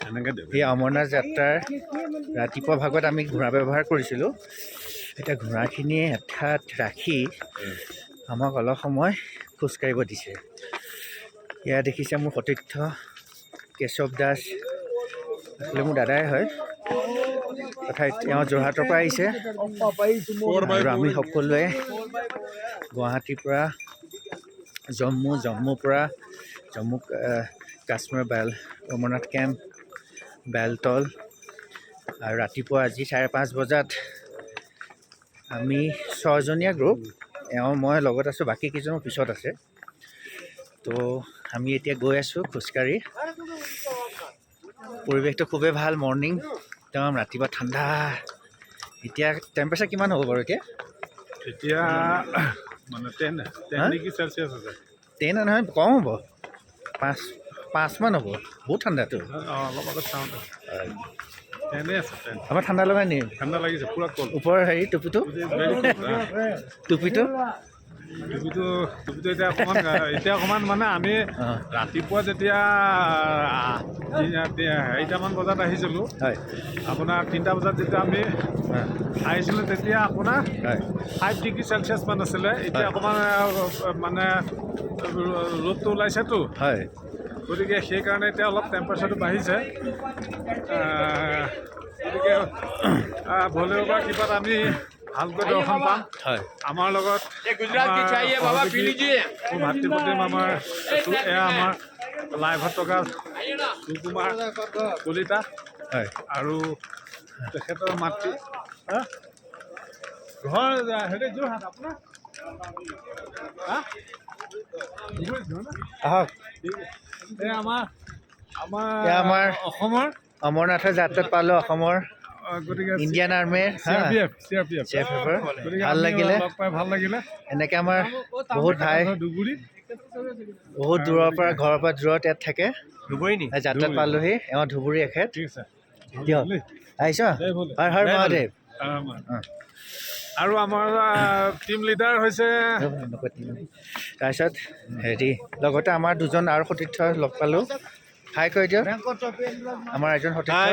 এই অমৰনাথ যাত্ৰাৰ ৰাতিপুৱা ভাগত আমি ঘোঁৰা ব্যৱহাৰ কৰিছিলোঁ। এতিয়া ঘোঁৰাখিনিয়ে এঠাইত ৰাখি আমাক অলপ সময় খোজকাঢ়িব দিছে। এয়া দেখিছে মোৰ সতীৰ্থ কেশৱ দাস, আচলতে মোৰ দাদাই হয়। তথাপি তেওঁ যোৰহাটৰ পৰা আহিছে আৰু আমি সকলোৱে গুৱাহাটীৰ পৰা জম্মুৰ পৰা জম্মু কাশ্মীৰ অমৰনাথ কেম্প বেলতল আৰু ৰাতিপুৱা আজি 5:30 বজাত আমি 6জনীয়া গ্ৰুপ, মই লগত আছোঁ, বাকী কেইজন পিছত আছে। তো আমি এতিয়া গৈ আছোঁ খোজকাঢ়ি। পৰিৱেশটো খুবেই ভাল, মৰ্ণিং একদম ৰাতিপুৱা ঠাণ্ডা। এতিয়া টেম্পাৰেচাৰ কিমান হ'ব বাৰু এতিয়া মানে 10 ডিগ্ৰী চেলচিয়াছ আছে। 10 নহয়, কম হ'ব, 5 মান হ'ব। বহুত ঠাণ্ডাটো। অলপ আগত চাওঁতে 10 আছে। 10 আমাৰ ঠাণ্ডা লগাই নি? ঠাণ্ডা লাগিছে পুৰা কল। ওপৰৰ হেৰি টুপিটো এতিয়া অকণমান মানে আমি ৰাতিপুৱা যেতিয়া 2:30 বজাত আহিছিলোঁ, হয় আপোনাৰ 3টা বজাত যেতিয়া আমি আহিছিলোঁ তেতিয়া আপোনাৰ 5 ডিগ্ৰী চেলচিয়াছ মান আছিলে। এতিয়া অকণমান মানে ৰ'দটো ওলাইছেতো, হয়। গতিকে সেইকাৰণে এতিয়া অলপ টেম্পাৰেচাৰটো বাঢ়িছে। গতিকে ভলেও বা কিবাত আমি ভালকৈ দৰ্শন পাম। হয়, আমাৰ লগত ভাতৃপ্ৰতিম আমাৰ এয়া আমাৰ লাইভত থকা সুকুমাৰ কলিতা হয়। আৰু তেখেতৰ মাতৃ ঘৰ হেৰি যোৰহাট আপোনাৰ আহক। এই আমাৰ অসমৰ অমৰনাথৰ যাত্ৰাত পালোঁ, অসমৰ গতিকে ইণ্ডিয়ান আৰ্মিৰ CRPF ভাল লাগিলে। ভাল লাগিলে। এনেকৈ আমাৰ বহুত ভাই বহুত দূৰৰ পৰা, ঘৰৰ পৰা দূৰত ইয়াত থাকে, যাত্ৰাত পালোহি। ধুবুৰী এখেত। ঠিক আছে দিয়ক, আহিছ। হৰ হৰ মহাদেৱ। আৰু আমাৰ টিম লিডাৰ হৈছে তাৰপিছত হেৰি লগতে আমাৰ দুজন আৰু সতীৰ্থ লগ পালোঁ। হাই কৈ দিয়ক, আমাৰ এজন সতীৰ্থ।